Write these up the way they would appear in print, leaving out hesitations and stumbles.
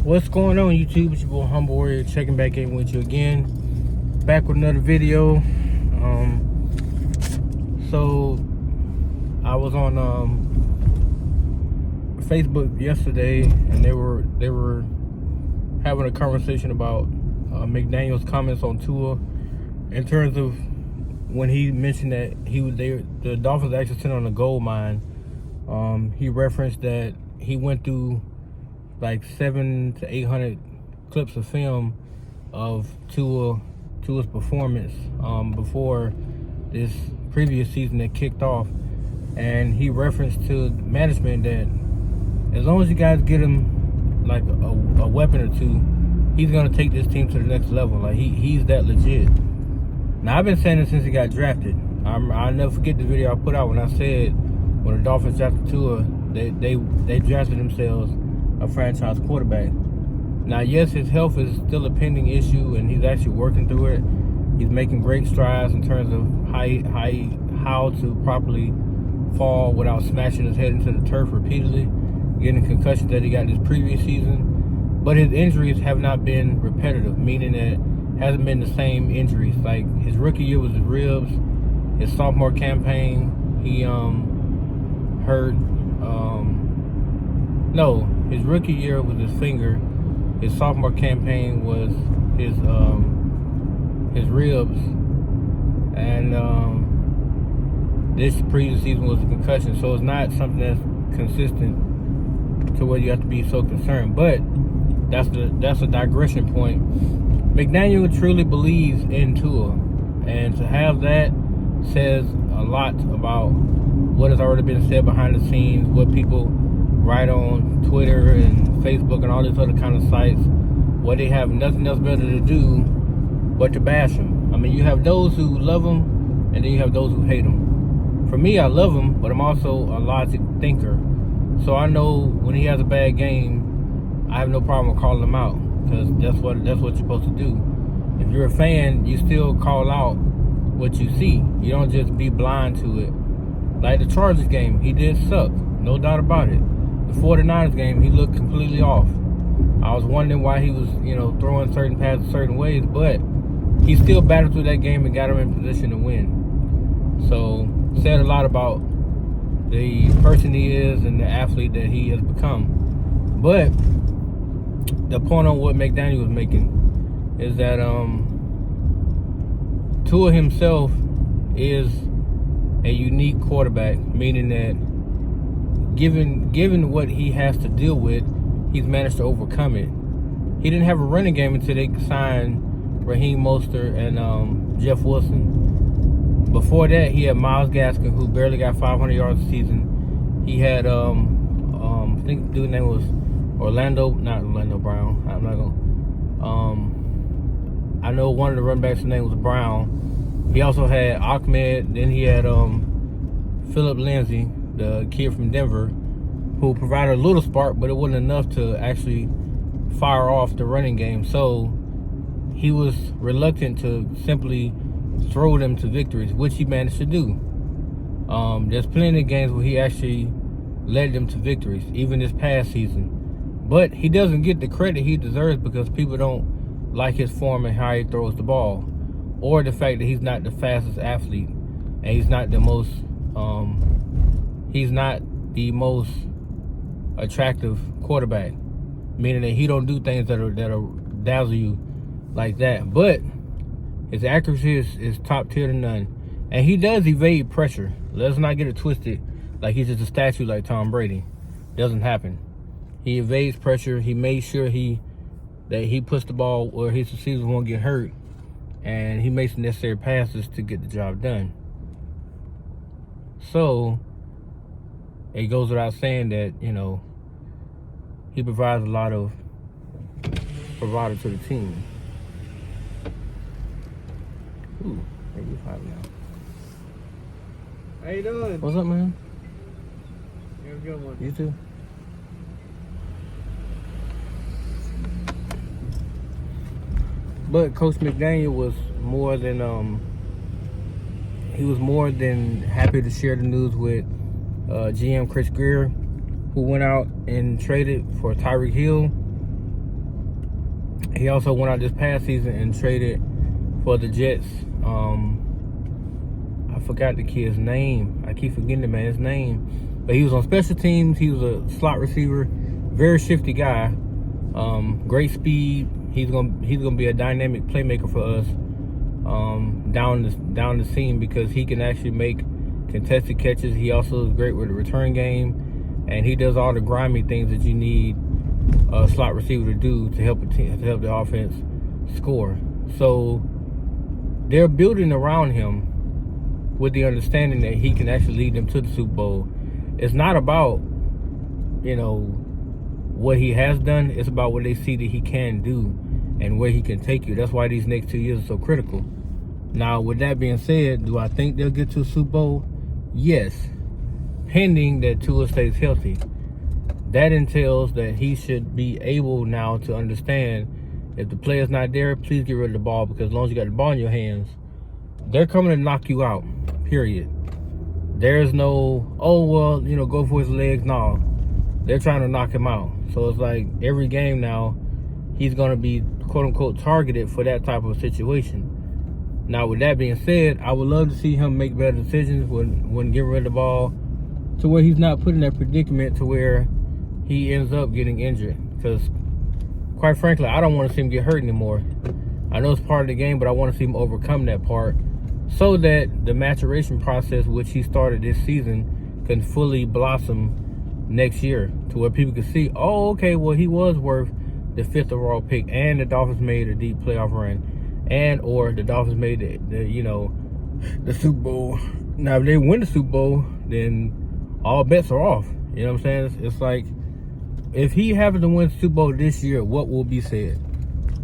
What's going on, YouTube? It's your boy Humble Warrior checking back in with you again. Back with another video. So I was on Facebook yesterday, and they were having a conversation about Mcdainel's comments on Tua in terms of when he mentioned that the Dolphins actually sent on a gold mine. He referenced that he went through like 700 to 800 clips of film of Tua's performance before this previous season that kicked off, and he referenced to management that as long as you guys get him like a weapon or two, he's gonna take this team to the next level. Like he's that legit. Now I've been saying this since he got drafted. I'll never forget the video I put out when I said when the Dolphins drafted Tua, they drafted themselves a franchise quarterback. Now, yes, his health is still a pending issue, and he's actually working through it. He's making great strides in terms of how to properly fall without smashing his head into the turf repeatedly, getting concussions that he got this previous season. But his injuries have not been repetitive, meaning that it hasn't been the same injuries. Like his rookie year was his ribs. His sophomore campaign, he hurt. No, his rookie year was his finger. His sophomore campaign was his ribs, and this previous season was a concussion. So it's not something that's consistent to where you have to be so concerned. But that's a digression point. Mcdainel truly believes in Tua, and to have that says a lot about what has already been said behind the scenes, what people write on Twitter and Facebook and all these other kind of sites, where they have nothing else better to do but to bash him. I mean, you have those who love him, and then you have those who hate him. For me, I love him, but I'm also a logic thinker. So I know when he has a bad game, I have no problem with calling him out, because that's what you're supposed to do. If you're a fan, you still call out what you see. You don't just be blind to it. Like the Chargers game, he did suck, no doubt about it. The 49ers game, he looked completely off. I was wondering why he was, throwing certain passes certain ways, but he still battled through that game and got him in position to win. So, said a lot about the person he is and the athlete that he has become. But the point on what Mcdainel was making is that Tua himself is a unique quarterback, meaning that given what he has to deal with, he's managed to overcome it. He didn't have a running game until they signed Raheem Mostert and Jeff Wilson. Before that, he had Myles Gaskin, who barely got 500 yards a season. He had I think the dude's name was not Orlando Brown. I'm not gonna. I know one of the running backs' name was Brown. He also had Ahmed. Then he had Philip Lindsay, the kid from Denver, who provided a little spark, but it wasn't enough to actually fire off the running game. So he was reluctant to simply throw them to victories, which he managed to do. There's plenty of games where he actually led them to victories, even this past season. But he doesn't get the credit he deserves because people don't like his form and how he throws the ball, or the fact that he's not the fastest athlete, and he's not the most attractive quarterback, meaning that he don't do things that'll dazzle you like that. But his accuracy is top tier to none, and he does evade pressure. Let's not get it twisted like he's just a statue like Tom Brady. Doesn't happen. He evades pressure. He made sure that he puts the ball where his receivers won't get hurt, and he makes the necessary passes to get the job done. So it goes without saying that, he provides a lot of bravado to the team. Ooh, maybe 5 now. How you doing? What's up, man? You have a good one. You too. But Coach Mcdainel was more than happy to share the news with GM Chris Greer, who went out and traded for Tyreek Hill. He also went out this past season and traded for the Jets. I forgot the kid's name. I keep forgetting the man's name. But he was on special teams. He was a slot receiver. Very shifty guy. Great speed. He's gonna be a dynamic playmaker for us down the seam, because he can actually make contested catches. He also is great with the return game, and he does all the grimy things that you need a slot receiver to do to help the offense score. So they're building around him with the understanding that he can actually lead them to the Super Bowl. It's not about, what he has done. It's about what they see that he can do and where he can take you. That's why these next 2 years are so critical. Now, with that being said, do I think they'll get to a Super Bowl? Yes, pending that Tua stays healthy. That entails that he should be able now to understand, if the player's not there, please get rid of the ball, because as long as you got the ball in your hands, they're coming to knock you out, period. There's no, go for his legs. No, they're trying to knock him out. So it's like every game now, he's going to be, quote unquote, targeted for that type of situation. Now, with that being said, I would love to see him make better decisions when getting rid of the ball, to where he's not put in that predicament to where he ends up getting injured. Because, quite frankly, I don't want to see him get hurt anymore. I know it's part of the game, but I want to see him overcome that part, so that the maturation process, which he started this season, can fully blossom next year, to where people can see, oh, okay, well, he was worth the 5th overall pick, and the Dolphins made a deep playoff run, or the Dolphins made the Super Bowl. Now, if they win the Super Bowl, then all bets are off. You know what I'm saying? It's like, if he happens to win the Super Bowl this year, what will be said?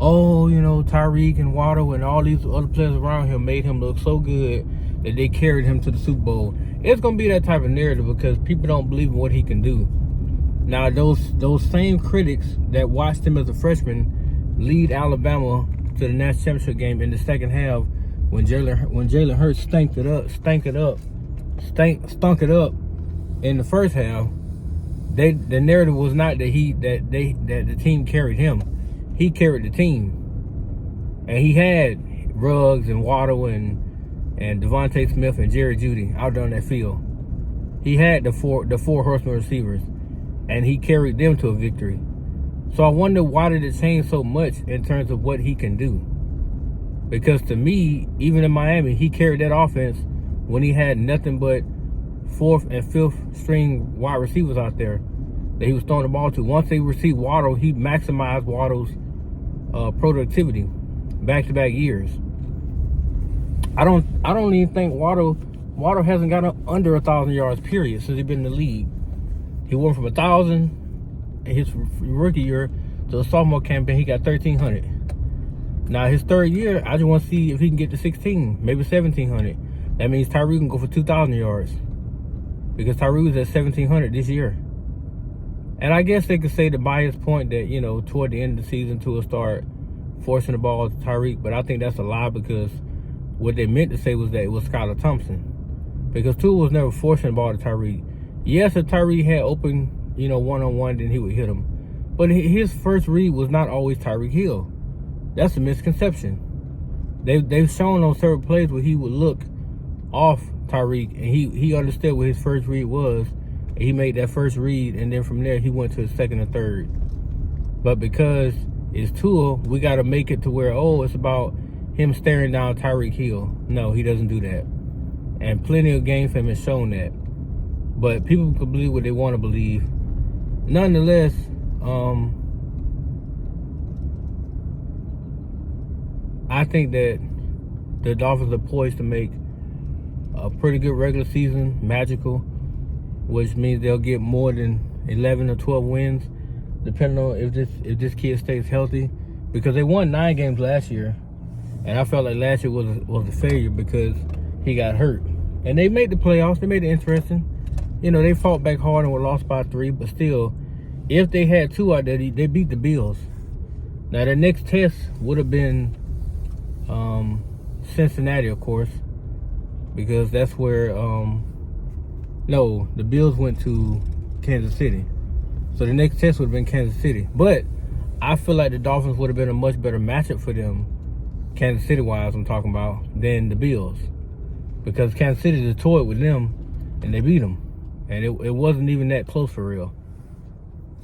Oh, Tyreek and Waddle and all these other players around him made him look so good that they carried him to the Super Bowl. It's going to be that type of narrative, because people don't believe in what he can do. Now, those same critics that watched him as a freshman lead Alabama to the national championship game in the second half, when Jalen Hurts stunk it up in the first half, the narrative was not that the team carried him. He carried the team, and he had Ruggs and Waddle and Devontae Smith and Jerry Jeudy out there on that field. He had the four horsemen receivers, and he carried them to a victory. So I wonder, why did it change so much in terms of what he can do? Because to me, even in Miami, he carried that offense when he had nothing but 4th and 5th string wide receivers out there that he was throwing the ball to. Once they received Waddle, he maximized Waddle's productivity back-to-back years. I don't even think Waddle hasn't got under 1,000 yards, period, since he's been in the league. He went from 1,000 in his rookie year to a sophomore campaign. He got 1,300. Now, his third year, I just want to see if he can get to 16, maybe 1,700. That means Tyreek can go for 2,000 yards, because Tyreek was at 1,700 this year. And I guess they could say the bias point that, toward the end of the season, Tua start forcing the ball to Tyreek. But I think that's a lie, because what they meant to say was that it was Skylar Thompson. Because Tua was never forcing the ball to Tyreek. Yes, if Tyreek had open, one-on-one, then he would hit him. But his first read was not always Tyreek Hill. That's a misconception. They've shown on several plays where he would look off Tyreek, and he understood what his first read was. And he made that first read, and then from there he went to his second and third. But because it's Tua, we got to make it to where, it's about him staring down Tyreek Hill. No, he doesn't do that. And plenty of game film has shown that. But people can believe what they want to believe. Nonetheless, I think that the Dolphins are poised to make a pretty good regular season magical, which means they'll get more than 11 or 12 wins, depending on if this kid stays healthy. Because they won 9 games last year, and I felt like last year was a failure because he got hurt. And they made the playoffs. They made it interesting. They fought back hard and were lost by 3, but still, if they had 2 out there, they beat the Bills. Now, their next test would have been Cincinnati, of course, because that's where the Bills went to Kansas City. So the next test would have been Kansas City. But I feel like the Dolphins would have been a much better matchup for them, Kansas City wise, I'm talking about, than the Bills. Because Kansas City just toyed with them and they beat them. And it wasn't even that close for real.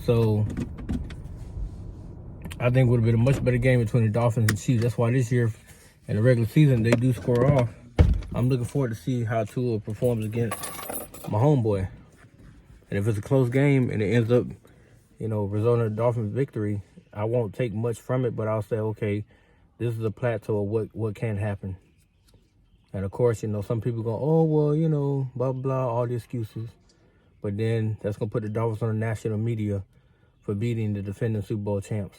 So I think it would have been a much better game between the Dolphins and Chiefs. That's why this year in the regular season they do score off. I'm looking forward to see how Tua performs against my homeboy. And if it's a close game and it ends up, resulting in a Dolphins victory, I won't take much from it, but I'll say, okay, this is a plateau of what can happen. And of course, some people go, oh, well, blah, blah, all the excuses. But then that's going to put the Dolphins on the national media for beating the defending Super Bowl champs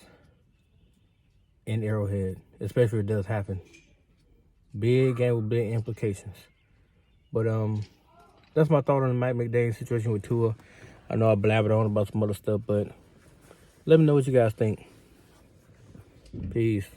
in Arrowhead, especially if it does happen. Big game with big implications. But that's my thought on the Mike Mcdainel situation with Tua. I know I blabbered on about some other stuff, but let me know what you guys think. Peace.